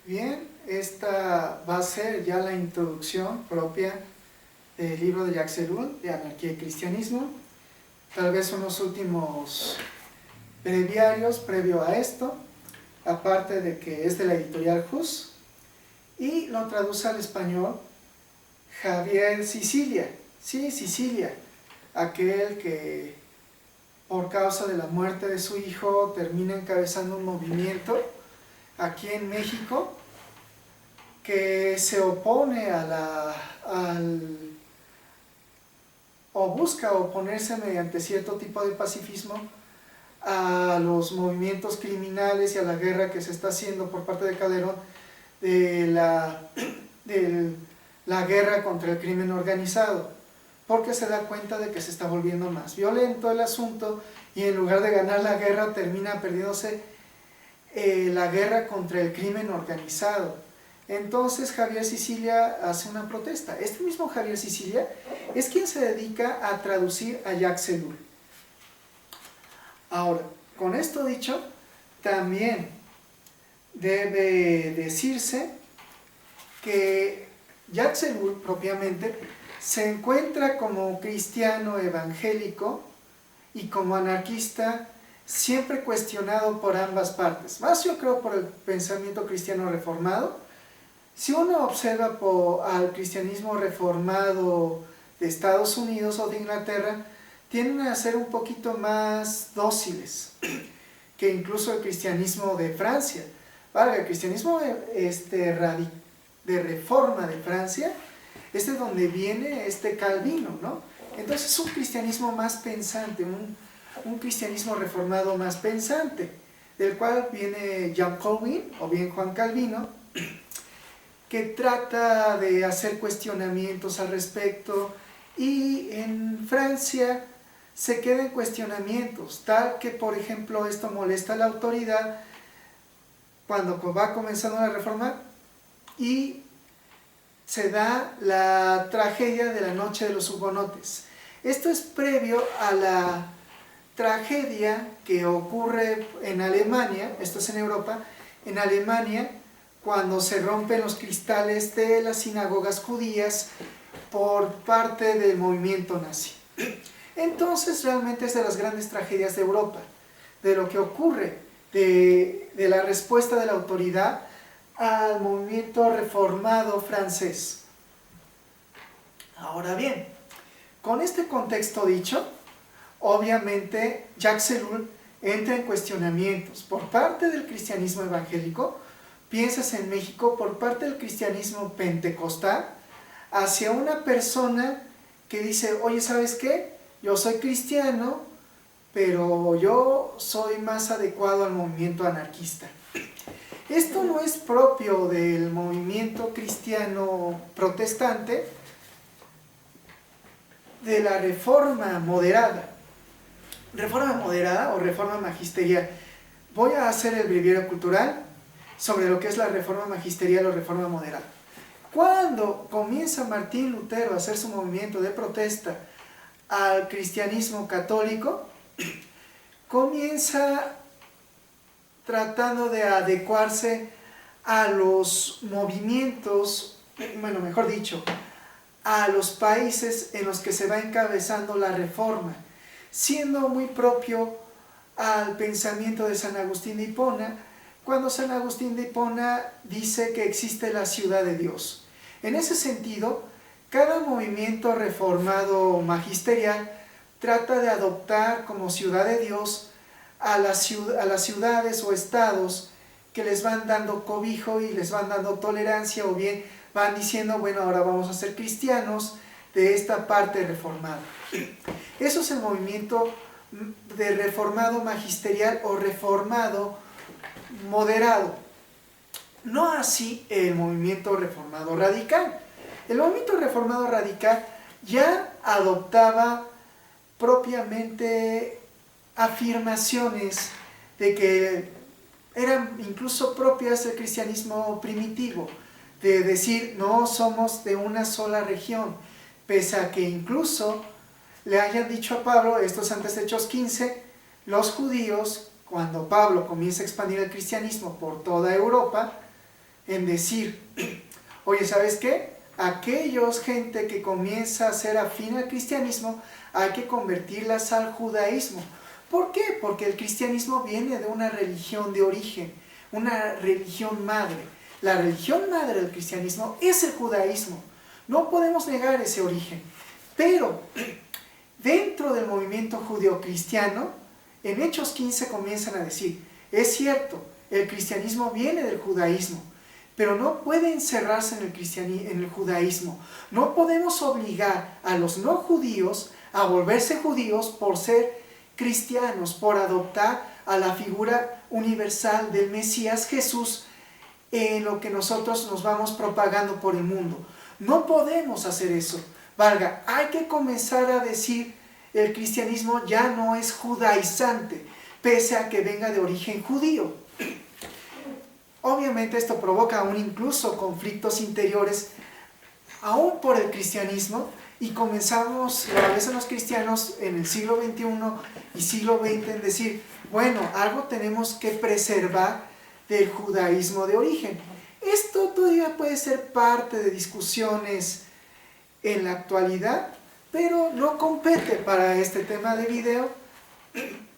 Bien, esta va a ser ya la introducción propia del libro de Jacques Ellul, de Anarquía y Cristianismo. Tal vez unos últimos breviarios previo a esto, aparte de que es de la editorial Hus, y lo traduce al español Javier Sicilia. Sí, Sicilia, aquel que por causa de la muerte de su hijo termina encabezando un movimiento aquí en México que se opone o busca oponerse mediante cierto tipo de pacifismo a los movimientos criminales y a la guerra que se está haciendo por parte de Calderón de la guerra contra el crimen organizado, porque se da cuenta de que se está volviendo más violento el asunto y en lugar de ganar la guerra termina perdiéndose la guerra contra el crimen organizado. Entonces Javier Sicilia hace una protesta. Este mismo Javier Sicilia es quien se dedica a traducir a Jacques Ellul. Ahora, con esto dicho, también debe decirse que Jacques Ellul propiamente se encuentra como cristiano evangélico y como anarquista siempre cuestionado por ambas partes, más yo creo por el pensamiento cristiano reformado. Si uno observa al cristianismo reformado de Estados Unidos o de Inglaterra, tienden a ser un poquito más dóciles que incluso el cristianismo de Francia. El cristianismo de reforma de Francia es de donde viene Calvino, ¿no? Entonces es un cristianismo más pensante, un cristianismo reformado más pensante, del cual viene Jean Calvin o bien Juan Calvino, que trata de hacer cuestionamientos al respecto, y en Francia se queda en cuestionamientos, tal que por ejemplo esto molesta a la autoridad cuando va comenzando la reforma y se da la tragedia de la Noche de los Hugonotes. Esto es previo a la tragedia que ocurre en Alemania, esto es en Europa, en Alemania, cuando se rompen los cristales de las sinagogas judías por parte del movimiento nazi. Entonces realmente es de las grandes tragedias de Europa, de lo que ocurre, de la respuesta de la autoridad al movimiento reformado francés. Ahora bien, con este contexto dicho, obviamente Jacques Ellul entra en cuestionamientos por parte del cristianismo evangélico. Piensas en México por parte del cristianismo pentecostal hacia una persona que dice, oye, ¿sabes qué? Yo soy cristiano, pero yo soy más adecuado al movimiento anarquista. Esto no es propio del movimiento cristiano protestante, de la reforma moderada o reforma magisterial. Voy a hacer el breviario cultural sobre lo que es la reforma magisterial o reforma moderada. Cuando comienza Martín Lutero a hacer su movimiento de protesta al cristianismo católico, comienza tratando de adecuarse a los movimientos, mejor dicho, a los países en los que se va encabezando la reforma, siendo muy propio al pensamiento de San Agustín de Hipona, cuando San Agustín de Hipona dice que existe la ciudad de Dios. En ese sentido, cada movimiento reformado magisterial trata de adoptar como ciudad de Dios a las ciudades o estados que les van dando cobijo y les van dando tolerancia, o bien van diciendo, bueno, ahora vamos a ser cristianos de esta parte reformada. Eso es el movimiento de reformado magisterial o reformado moderado. No así el movimiento reformado radical. El movimiento reformado radical ya adoptaba propiamente afirmaciones de que eran incluso propias del cristianismo primitivo, de decir, no somos de una sola región, pese a que incluso le hayan dicho a Pablo, esto es antes de Hechos 15, los judíos, cuando Pablo comienza a expandir el cristianismo por toda Europa, en decir, oye, ¿sabes qué? Gente que comienza a ser afín al cristianismo, hay que convertirlas al judaísmo. ¿Por qué? Porque el cristianismo viene de una religión de origen, una religión madre. La religión madre del cristianismo es el judaísmo. No podemos negar ese origen. Pero dentro del movimiento judeocristiano, en Hechos 15 comienzan a decir, es cierto, el cristianismo viene del judaísmo, pero no puede encerrarse en el judaísmo. No podemos obligar a los no judíos a volverse judíos por ser cristianos, por adoptar a la figura universal del Mesías Jesús en lo que nosotros nos vamos propagando por el mundo. No podemos hacer eso. Valga, hay que comenzar a decir el cristianismo ya no es judaizante, pese a que venga de origen judío. Obviamente esto provoca aún incluso conflictos interiores, aún por el cristianismo, y comenzamos a veces los cristianos en el siglo XXI y siglo XX en decir, bueno, algo tenemos que preservar del judaísmo de origen. Esto todavía puede ser parte de discusiones en la actualidad, pero no compete para este tema de video,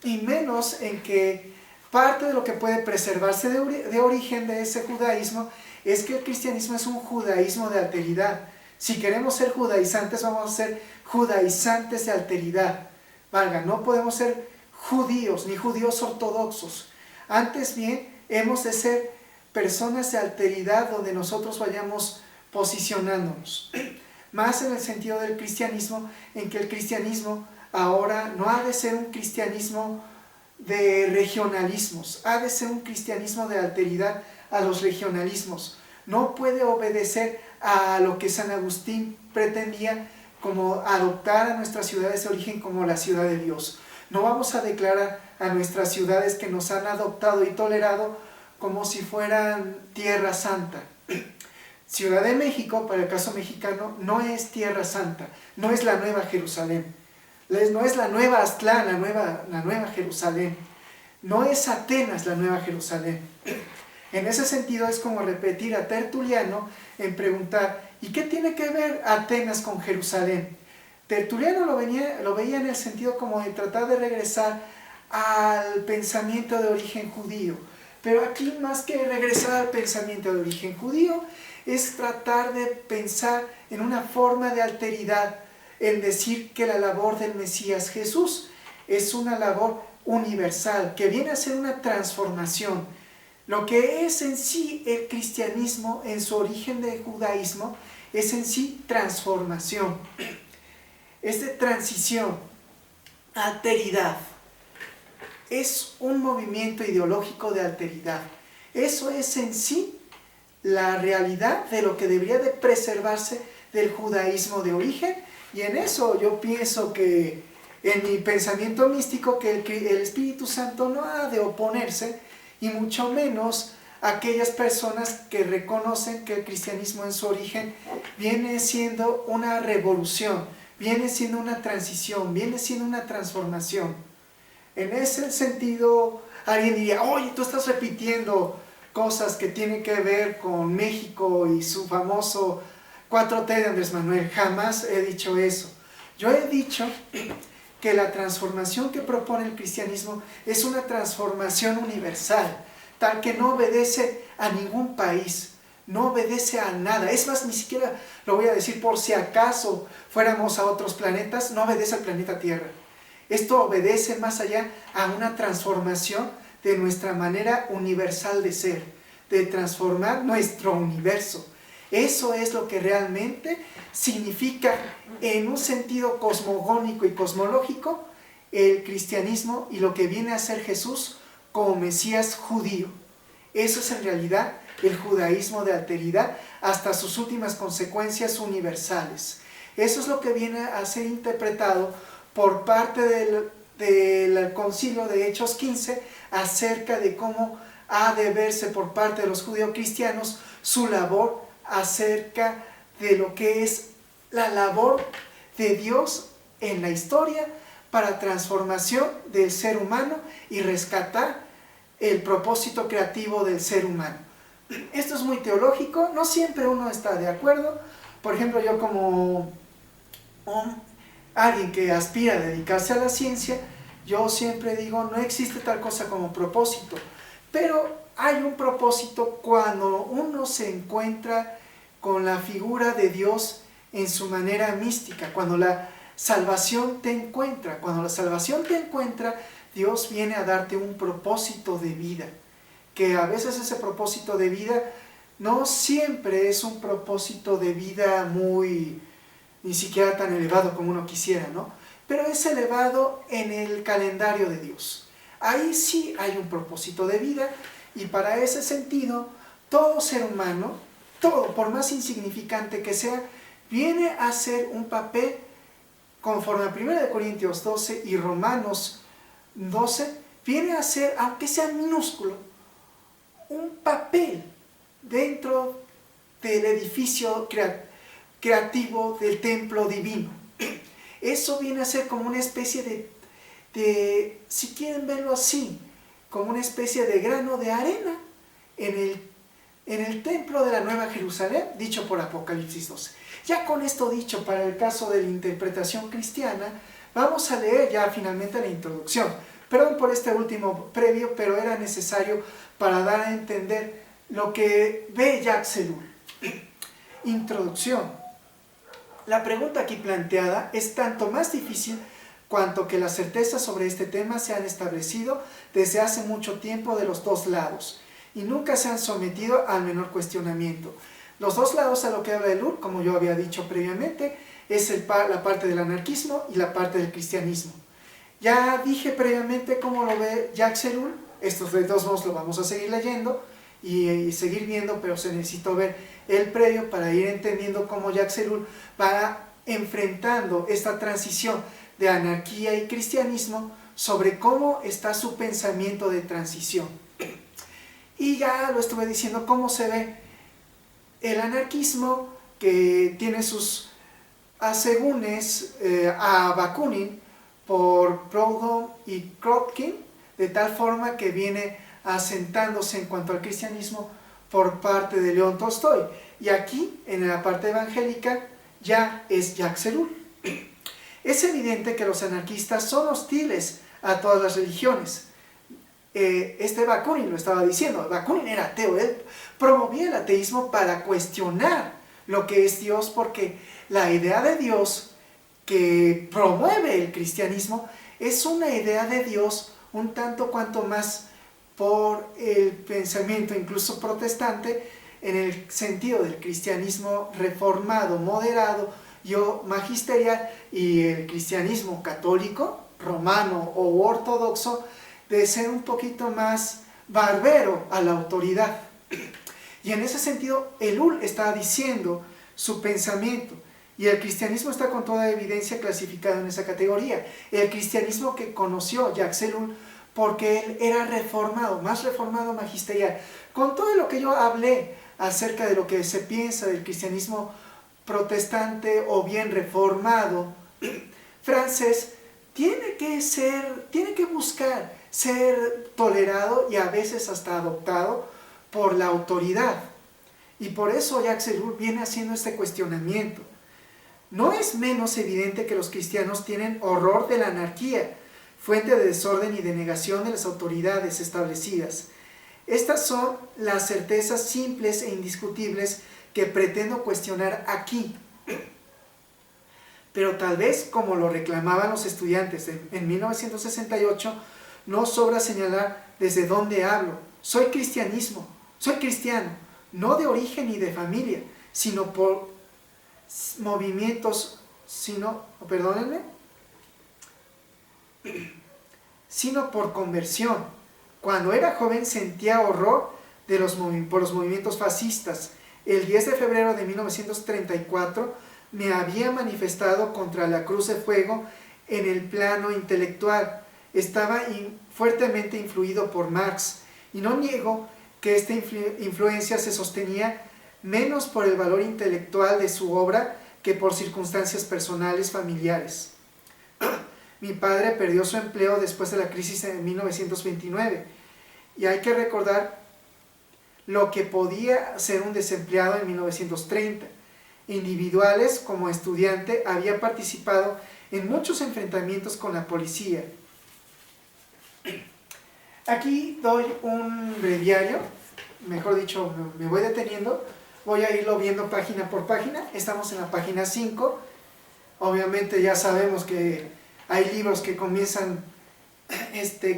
y menos en que parte de lo que puede preservarse de origen de ese judaísmo es que el cristianismo es un judaísmo de alteridad. Si queremos ser judaizantes, vamos a ser judaizantes de alteridad. Valga, no podemos ser judíos ni judíos ortodoxos. Antes bien, hemos de ser personas de alteridad donde nosotros vayamos posicionándonos. Más en el sentido del cristianismo, en que el cristianismo ahora no ha de ser un cristianismo de regionalismos, ha de ser un cristianismo de alteridad a los regionalismos. No puede obedecer a lo que San Agustín pretendía, como adoptar a nuestras ciudades de origen como la ciudad de Dios. No vamos a declarar a nuestras ciudades que nos han adoptado y tolerado como si fueran tierra santa. Ciudad de México, para el caso mexicano, no es tierra santa, no es la nueva Jerusalén, no es la nueva Aztlán, la nueva Jerusalén, no es Atenas la nueva Jerusalén. En ese sentido es como repetir a Tertuliano en preguntar, ¿y qué tiene que ver Atenas con Jerusalén? Tertuliano lo veía en el sentido como de tratar de regresar al pensamiento de origen judío, pero aquí más que regresar al pensamiento de origen judío, es tratar de pensar en una forma de alteridad, en decir que la labor del Mesías Jesús es una labor universal, que viene a ser una transformación. Lo que es en sí el cristianismo, en su origen de judaísmo, es en sí transformación, es de transición, alteridad. Es un movimiento ideológico de alteridad. Eso es en sí la realidad de lo que debería de preservarse del judaísmo de origen, y en eso yo pienso que en mi pensamiento místico que el Espíritu Santo no ha de oponerse, y mucho menos aquellas personas que reconocen que el cristianismo en su origen viene siendo una revolución, viene siendo una transición, viene siendo una transformación. En ese sentido, alguien diría, oye, tú estás repitiendo cosas que tienen que ver con México y su famoso 4T de Andrés Manuel. Jamás he dicho eso. Yo he dicho que la transformación que propone el cristianismo es una transformación universal, tal que no obedece a ningún país, no obedece a nada. Es más, ni siquiera lo voy a decir por si acaso fuéramos a otros planetas, no obedece al planeta Tierra. Esto obedece más allá a una transformación de nuestra manera universal de ser, de transformar nuestro universo. Eso es lo que realmente significa, en un sentido cosmogónico y cosmológico, el cristianismo y lo que viene a ser Jesús como Mesías judío. Eso es en realidad el judaísmo de alteridad hasta sus últimas consecuencias universales. Eso es lo que viene a ser interpretado por parte del concilio de Hechos 15 acerca de cómo ha de verse por parte de los judeocristianos su labor acerca de lo que es la labor de Dios en la historia para transformación del ser humano y rescatar el propósito creativo del ser humano. Esto es muy teológico, no siempre uno está de acuerdo. Por ejemplo, yo como alguien que aspira a dedicarse a la ciencia, yo siempre digo, no existe tal cosa como propósito, pero hay un propósito cuando uno se encuentra con la figura de Dios en su manera mística, cuando la salvación te encuentra. Cuando la salvación te encuentra, Dios viene a darte un propósito de vida, que a veces ese propósito de vida no siempre es un propósito de vida ni siquiera tan elevado como uno quisiera, ¿no? Pero es elevado en el calendario de Dios. Ahí sí hay un propósito de vida, y para ese sentido, todo ser humano, todo, por más insignificante que sea, viene a hacer un papel conforme a 1 Corintios 12 y Romanos 12, viene a ser, aunque sea minúsculo, un papel dentro del edificio creativo del templo divino. Eso viene a ser como una especie si quieren verlo así, como una especie de grano de arena en el templo de la Nueva Jerusalén, dicho por Apocalipsis 12. Ya con esto dicho, para el caso de la interpretación cristiana, vamos a leer ya finalmente la introducción. Perdón por este último previo, pero era necesario para dar a entender lo que ve Jacques Ellul. Introducción. La pregunta aquí planteada es tanto más difícil cuanto que las certezas sobre este tema se han establecido desde hace mucho tiempo de los dos lados y nunca se han sometido al menor cuestionamiento. Los dos lados a lo que habla Ellul, como yo había dicho previamente, es la parte del anarquismo y la parte del cristianismo. Ya dije previamente cómo lo ve Jacques Ellul, estos de dos modos lo vamos a seguir leyendo y seguir viendo, pero se necesitó ver el previo para ir entendiendo cómo Jacques Ellul va enfrentando esta transición de anarquía y cristianismo, sobre cómo está su pensamiento de transición. Y ya lo estuve diciendo cómo se ve el anarquismo, que tiene sus asegúnes a Bakunin por Proudhon y Kropotkin, de tal forma que viene asentándose en cuanto al cristianismo por parte de León Tolstoy. Y aquí, en la parte evangélica, ya es Jacques Ellul. Es evidente que los anarquistas son hostiles a todas las religiones. Bakunin lo estaba diciendo. Bakunin era ateo, él promovía el ateísmo para cuestionar lo que es Dios, porque la idea de Dios que promueve el cristianismo es una idea de Dios un tanto cuanto más por el pensamiento incluso protestante, en el sentido del cristianismo reformado, moderado y magisterial, y el cristianismo católico, romano o ortodoxo, de ser un poquito más barbero a la autoridad. Y en ese sentido, Ellul está diciendo su pensamiento, y el cristianismo está con toda evidencia clasificado en esa categoría. El cristianismo que conoció Jacques Ellul, porque él era reformado, más reformado magisterial. Con todo lo que yo hablé acerca de lo que se piensa del cristianismo protestante o bien reformado francés, tiene que buscar ser tolerado y a veces hasta adoptado por la autoridad. Y por eso Jacques Ellul viene haciendo este cuestionamiento. No es menos evidente que los cristianos tienen horror de la anarquía, fuente de desorden y de negación de las autoridades establecidas. Estas son las certezas simples e indiscutibles que pretendo cuestionar aquí. Pero tal vez, como lo reclamaban los estudiantes en 1968, no sobra señalar desde dónde hablo. Soy cristiano, no de origen ni de familia, sino por movimientos, sino por conversión. Cuando era joven sentía horror por los movimientos fascistas. El 10 de febrero de 1934 me había manifestado contra la Cruz de Fuego en el plano intelectual. Estaba fuertemente influido por Marx, y no niego que esta influencia se sostenía menos por el valor intelectual de su obra que por circunstancias personales familiares. Mi padre perdió su empleo después de la crisis de 1929, y hay que recordar lo que podía ser un desempleado en 1930. Individuales como estudiante había participado en muchos enfrentamientos con la policía. Aquí doy un breviario, mejor dicho, me voy deteniendo, voy a irlo viendo página por página. Estamos en la página 5. Obviamente ya sabemos que hay libros que comienzan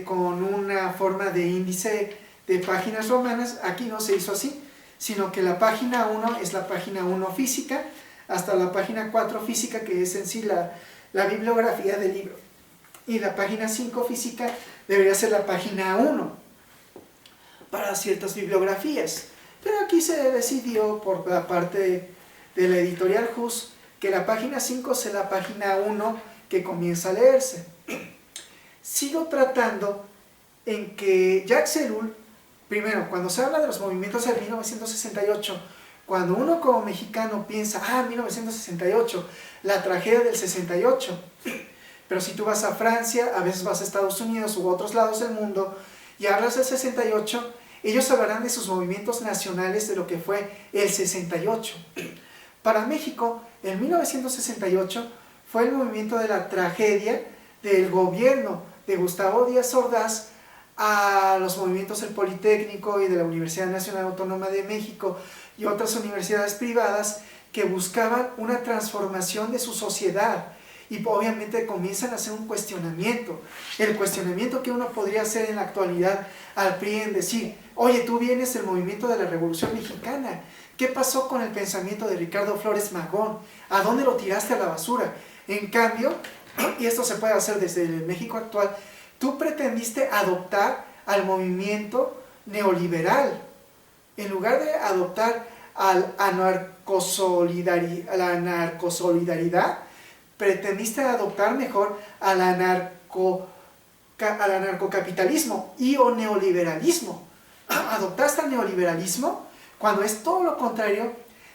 con una forma de índice de páginas romanas. Aquí no se hizo así, sino que la página 1 es la página 1 física, hasta la página 4 física, que es en sí la bibliografía del libro. Y la página 5 física debería ser la página 1 para ciertas bibliografías. Pero aquí se decidió por la parte de la editorial Hus que la página 5 sea la página 1 que comienza a leerse. Sigo tratando en que Jacques Ellul, primero, cuando se habla de los movimientos de 1968, cuando uno como mexicano piensa, 1968, la tragedia del 68, pero si tú vas a Francia, a veces vas a Estados Unidos u otros lados del mundo, y hablas del 68, ellos hablarán de sus movimientos nacionales, de lo que fue el 68. Para México, el 1968 fue el movimiento de la tragedia del gobierno de Gustavo Díaz Ordaz a los movimientos del Politécnico y de la Universidad Nacional Autónoma de México y otras universidades privadas que buscaban una transformación de su sociedad, y obviamente comienzan a hacer un cuestionamiento, el cuestionamiento que uno podría hacer en la actualidad al PRI en decir, oye, tú vienes del movimiento de la Revolución Mexicana, ¿qué pasó con el pensamiento de Ricardo Flores Magón? ¿A dónde lo tiraste a la basura? En cambio, y esto se puede hacer desde el México actual, tú pretendiste adoptar al movimiento neoliberal, en lugar de adoptar a la narcosolidaridad, pretendiste adoptar mejor al anarcocapitalismo o neoliberalismo. Adoptaste al neoliberalismo cuando es todo lo contrario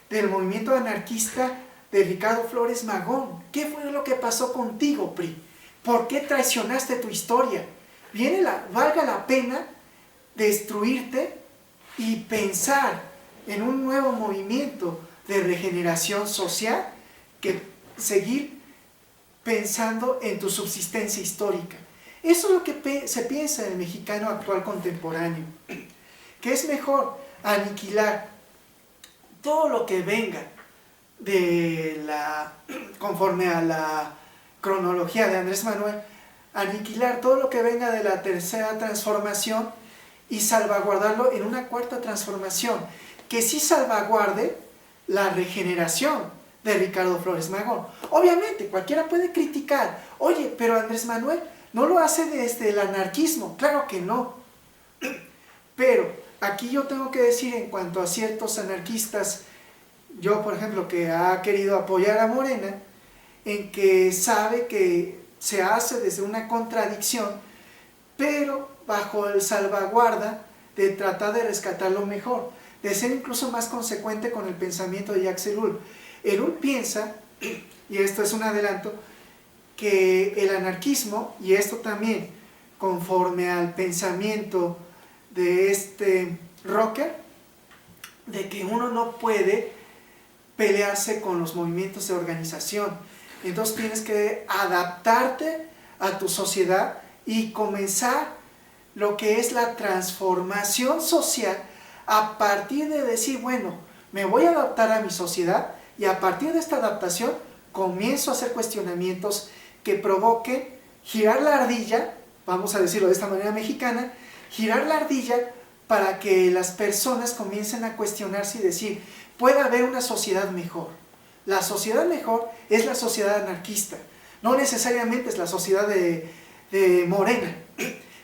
del movimiento anarquista de Ricardo Flores Magón. ¿Qué fue lo que pasó contigo, PRI? ¿Por qué traicionaste tu historia? Valga la pena destruirte y pensar en un nuevo movimiento de regeneración social que seguir pensando en tu subsistencia histórica. Eso es lo que se piensa en el mexicano actual contemporáneo, que es mejor aniquilar todo lo que venga conforme a la cronología de Andrés Manuel, aniquilar todo lo que venga de la tercera transformación y salvaguardarlo en una cuarta transformación, que sí salvaguarde la regeneración de Ricardo Flores Magón. Obviamente, cualquiera puede criticar, oye, pero Andrés Manuel no lo hace desde el anarquismo. Claro que no. Pero aquí yo tengo que decir en cuanto a ciertos anarquistas, yo por ejemplo que ha querido apoyar a Morena, en que sabe que se hace desde una contradicción, pero bajo el salvaguarda de tratar de rescatar lo mejor, de ser incluso más consecuente con el pensamiento de Jacques Ellul. Ellul piensa, y esto es un adelanto, que el anarquismo, y esto también conforme al pensamiento de Rocker, de que uno no puede pelearse con los movimientos de organización, entonces tienes que adaptarte a tu sociedad y comenzar lo que es la transformación social a partir de decir, bueno, me voy a adaptar a mi sociedad, y a partir de esta adaptación comienzo a hacer cuestionamientos que provoquen girar la ardilla, vamos a decirlo de esta manera mexicana, girar la ardilla para que las personas comiencen a cuestionarse y decir, puede haber una sociedad mejor. La sociedad mejor es la sociedad anarquista, no necesariamente es la sociedad de Morena,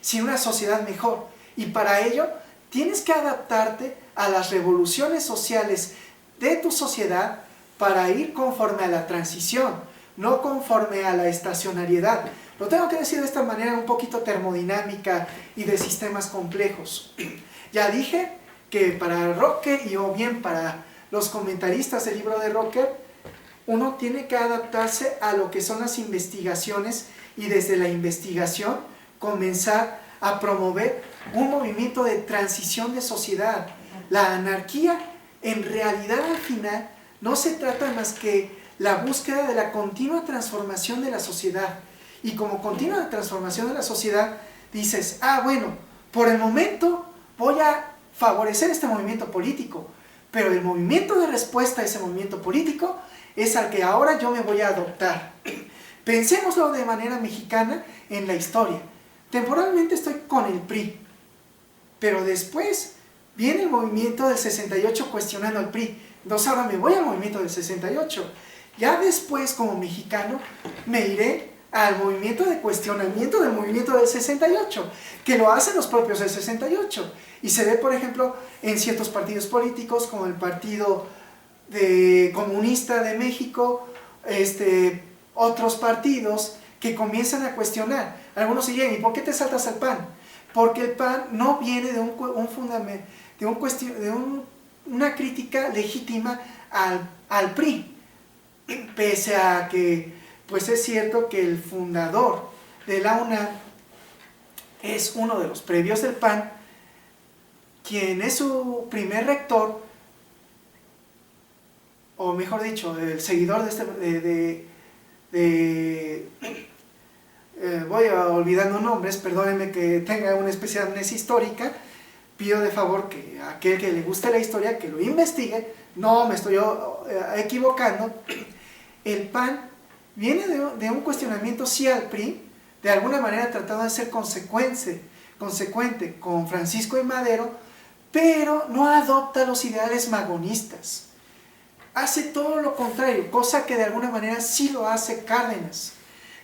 sino una sociedad mejor. Y para ello tienes que adaptarte a las revoluciones sociales de tu sociedad para ir conforme a la transición, no conforme a la estacionariedad. Lo tengo que decir de esta manera un poquito termodinámica y de sistemas complejos. Ya dije que para Rocker y o bien para los comentaristas del libro de Rocker, uno tiene que adaptarse a lo que son las investigaciones y desde la investigación comenzar a promover un movimiento de transición de sociedad, La anarquía, en realidad al final, no se trata más que la búsqueda de la continua transformación de la sociedad. Y como continua transformación de la sociedad, dices, bueno, por el momento voy a favorecer este movimiento político, pero el movimiento de respuesta a ese movimiento político es al que ahora yo me voy a adoptar. Pensémoslo de manera mexicana en la historia. Temporalmente estoy con el PRI, pero después viene el movimiento del 68 cuestionando al PRI. Entonces ahora me voy al movimiento del 68. Ya después, como mexicano, me iré al movimiento de cuestionamiento del movimiento del 68, que lo hacen los propios del 68. Y se ve, por ejemplo, en ciertos partidos políticos, como el Partido Comunista de México, otros partidos que comienzan a cuestionar. Algunos dirían, ¿y por qué te saltas al PAN? Porque el PAN no viene de una crítica legítima al PRI. Pese a que, pues es cierto que el fundador de la UNAM es uno de los previos del PAN, quien es su primer rector, o mejor dicho, el seguidor voy olvidando nombres, perdónenme que tenga una especie de amnesia histórica. Pido de favor que aquel que le guste la historia, que lo investigue. No me estoy equivocando. El PAN viene de un cuestionamiento sí al PRI, de alguna manera tratando de ser consecuente con Francisco y Madero, pero no adopta los ideales magonistas. Hace todo lo contrario, cosa que de alguna manera sí lo hace Cárdenas.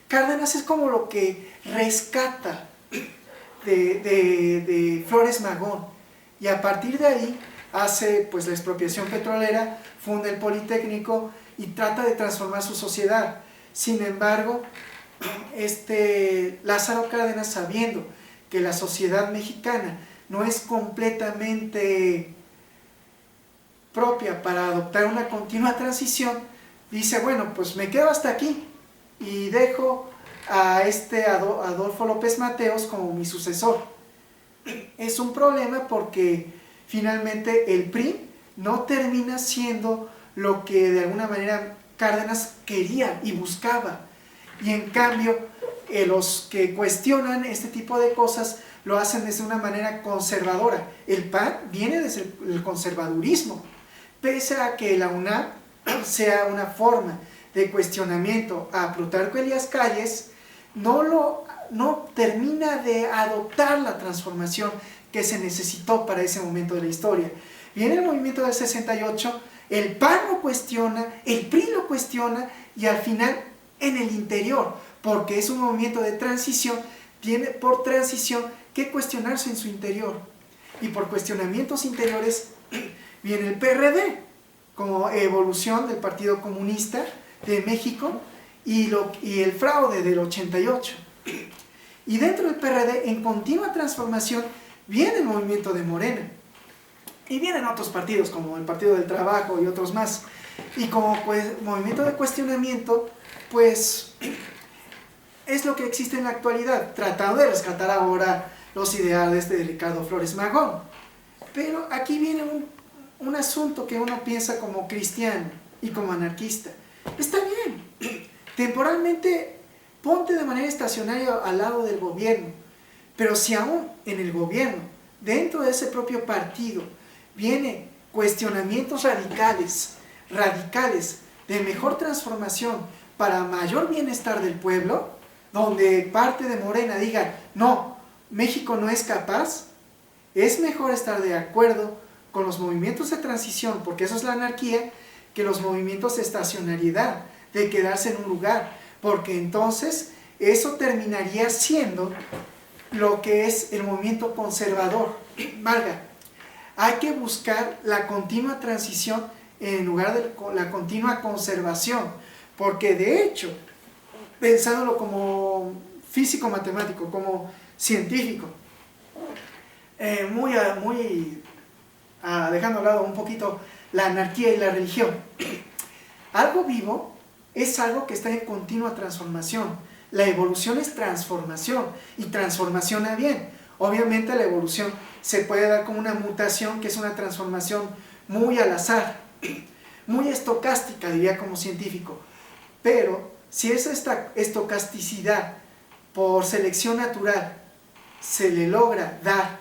Cárdenas es como lo que rescata de Flores Magón, y a partir de ahí hace pues la expropiación petrolera, funda el Politécnico y trata de transformar su sociedad. Sin embargo, Lázaro Cárdenas, sabiendo que la sociedad mexicana no es completamente propia para adoptar una continua transición, dice, bueno, pues me quedo hasta aquí y dejo a Adolfo López Mateos como mi sucesor. Es un problema porque finalmente el PRI no termina siendo lo que de alguna manera Cárdenas quería y buscaba, y en cambio los que cuestionan este tipo de cosas lo hacen desde una manera conservadora. El PAN viene desde el conservadurismo, pese a que la UNAM sea una forma de cuestionamiento a Plutarco Elías Calles, no termina de adoptar la transformación que se necesitó para ese momento de la historia. Viene el movimiento del 68, el PAN lo cuestiona, el PRI lo cuestiona, y al final en el interior, porque es un movimiento de transición, tiene por transición que cuestionarse en su interior. Y por cuestionamientos interiores viene el PRD, como evolución del Partido Comunista de México, y el fraude del 88. Y dentro del PRD, en continua transformación, viene el movimiento de Morena. Y vienen otros partidos, como el Partido del Trabajo y otros más. Y como movimiento de cuestionamiento, pues es lo que existe en la actualidad, tratando de rescatar ahora los ideales de Ricardo Flores Magón. Pero aquí viene un asunto que uno piensa como cristiano y como anarquista. Está bien, temporalmente ponte de manera estacionaria al lado del gobierno, pero si aún en el gobierno, dentro de ese propio partido, vienen cuestionamientos radicales de mejor transformación para mayor bienestar del pueblo, donde parte de Morena diga, no, México no es capaz, es mejor estar de acuerdo con los movimientos de transición, porque eso es la anarquía, que los movimientos de estacionariedad, de quedarse en un lugar, porque entonces eso terminaría siendo lo que es el movimiento conservador. Valga, hay que buscar la continua transición en lugar de la continua conservación, porque de hecho, pensándolo como físico-matemático, como científico, dejando a lado un poquito la anarquía y la religión, algo vivo es algo que está en continua transformación. La evolución es transformación, y transformación a bien. Obviamente la evolución se puede dar como una mutación, que es una transformación muy al azar, muy estocástica, diría como científico. Pero si esta estocasticidad por selección natural se le logra dar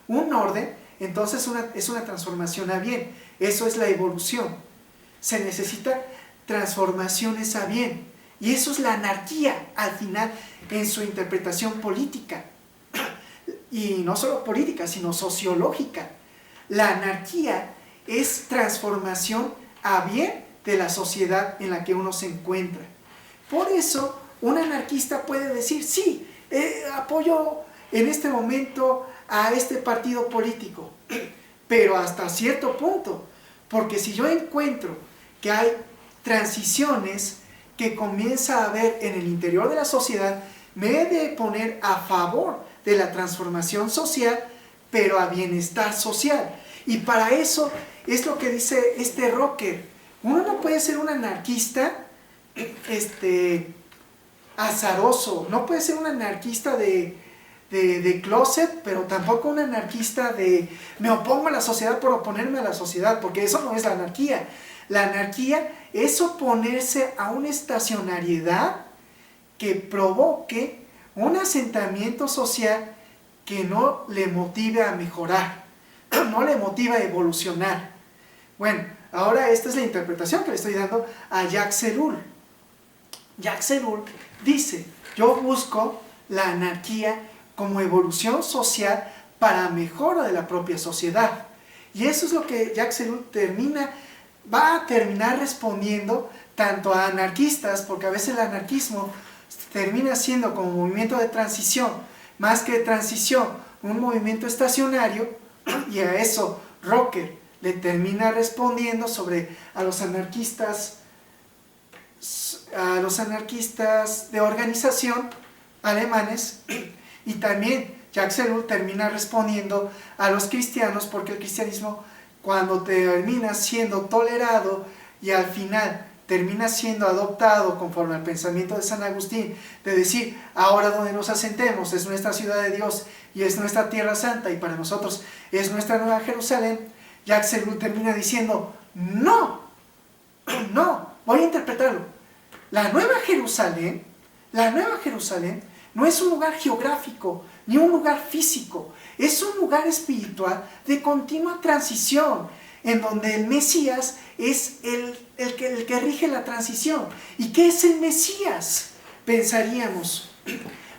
un orden, entonces es una transformación a bien. Eso es la evolución. Se necesita transformaciones a bien. Y eso es la anarquía, al final, en su interpretación política. Y no solo política, sino sociológica. La anarquía es transformación a bien de la sociedad en la que uno se encuentra. Por eso, un anarquista puede decir, sí, apoyo en este momento a este partido político, pero hasta cierto punto, porque si yo encuentro que hay transiciones que comienza a haber en el interior de la sociedad, me he de poner a favor de la transformación social, pero a bienestar social. Y para eso es lo que dice este Rocker. Uno no puede ser un anarquista azaroso, no puede ser un anarquista de closet, pero tampoco un anarquista de me opongo a la sociedad por oponerme a la sociedad, porque eso no es la anarquía. La anarquía es oponerse a una estacionariedad que provoque un asentamiento social que no le motive a mejorar, no le motiva a evolucionar. Bueno, ahora esta es la interpretación que le estoy dando a Jacques Ellul. Jacques Ellul dice, yo busco la anarquía como evolución social para mejora de la propia sociedad. Y eso es lo que Jacques Ellul va a terminar respondiendo tanto a anarquistas, porque a veces el anarquismo termina siendo como movimiento de transición, más que de transición, un movimiento estacionario, y a eso Rocker le termina respondiendo a los anarquistas de organización alemanes, y también Jacques Ellul termina respondiendo a los cristianos, porque el cristianismo, cuando termina siendo tolerado y al final termina siendo adoptado conforme al pensamiento de San Agustín, de decir, ahora donde nos asentemos es nuestra ciudad de Dios y es nuestra tierra santa y para nosotros es nuestra nueva Jerusalén, Jacques Ellul termina diciendo, no, voy a interpretarlo. La nueva Jerusalén no es un lugar geográfico ni un lugar físico, es un lugar espiritual de continua transición, en donde el Mesías es el que rige la transición. ¿Y qué es el Mesías? Pensaríamos.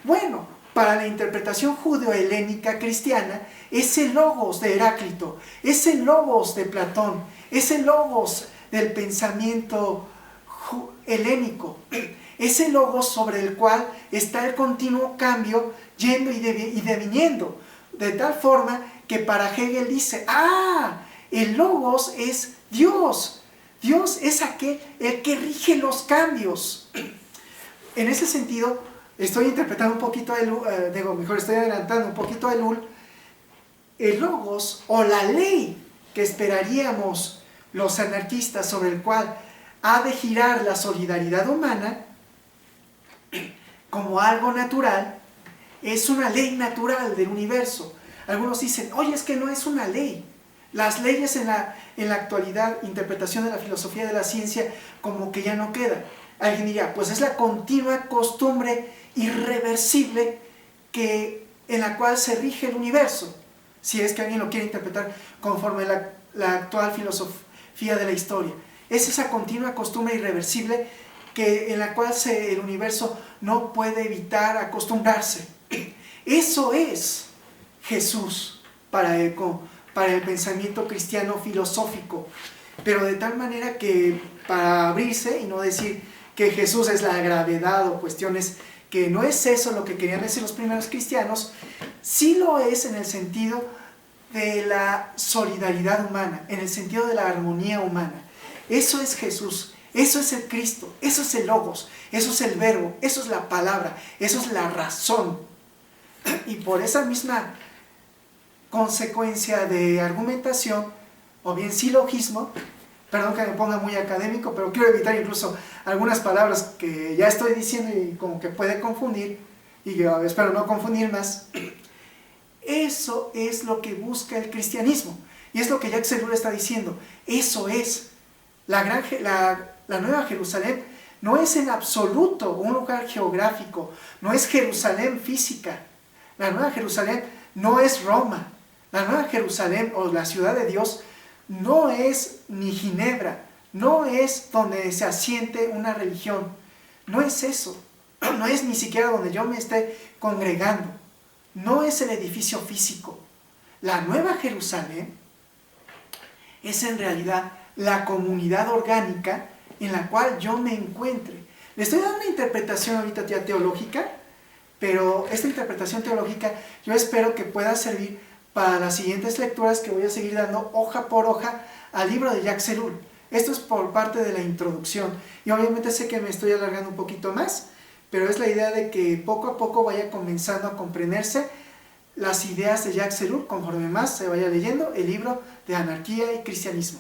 Bueno, para la interpretación judeo-helénica cristiana, es el logos de Heráclito, es el logos de Platón, es el logos del pensamiento helénico, es el logos sobre el cual está el continuo cambio yendo y deviniendo, de tal forma que para Hegel dice, el logos es Dios, Dios es el que rige los cambios. En ese sentido, estoy interpretando un poquito estoy adelantando un poquito a Ellul. El logos o la ley que esperaríamos los anarquistas, sobre el cual ha de girar la solidaridad humana como algo natural, es una ley natural del universo. Algunos dicen, oye, es que no es una ley. Las leyes en la actualidad, interpretación de la filosofía de la ciencia, como que ya no quedan. Alguien diría, pues es la continua costumbre irreversible en la cual se rige el universo, si es que alguien lo quiere interpretar conforme la actual filosofía de la historia. Es esa continua costumbre irreversible en la cual el universo no puede evitar acostumbrarse. Eso es Jesús para el pensamiento cristiano filosófico, pero de tal manera que para abrirse y no decir que Jesús es la gravedad o cuestiones que no es eso lo que querían decir los primeros cristianos, sí lo es en el sentido de la solidaridad humana, en el sentido de la armonía humana. Eso es Jesús, eso es el Cristo, eso es el Logos, eso es el Verbo, eso es la palabra, eso es la razón. Y por esa misma consecuencia de argumentación, o bien silogismo, perdón que me ponga muy académico, pero quiero evitar incluso algunas palabras que ya estoy diciendo y como que puede confundir, y yo espero no confundir más. Eso es lo que busca el cristianismo. Y es lo que Jacques Ellul está diciendo. Eso es. La Nueva Jerusalén no es en absoluto un lugar geográfico, no es Jerusalén física. La Nueva Jerusalén no es Roma. La Nueva Jerusalén o la ciudad de Dios no es ni Ginebra, no es donde se asiente una religión. No es eso. No es ni siquiera donde yo me esté congregando. No es el edificio físico. La Nueva Jerusalén es en realidad la comunidad orgánica en la cual yo me encuentre. Le estoy dando una interpretación ahorita ya teológica, pero esta interpretación teológica yo espero que pueda servir para las siguientes lecturas que voy a seguir dando hoja por hoja al libro de Jacques Ellul. Esto es por parte de la introducción. Y obviamente sé que me estoy alargando un poquito más, pero es la idea de que poco a poco vaya comenzando a comprenderse las ideas de Jacques Ellul conforme más se vaya leyendo el libro de Anarquía y Cristianismo.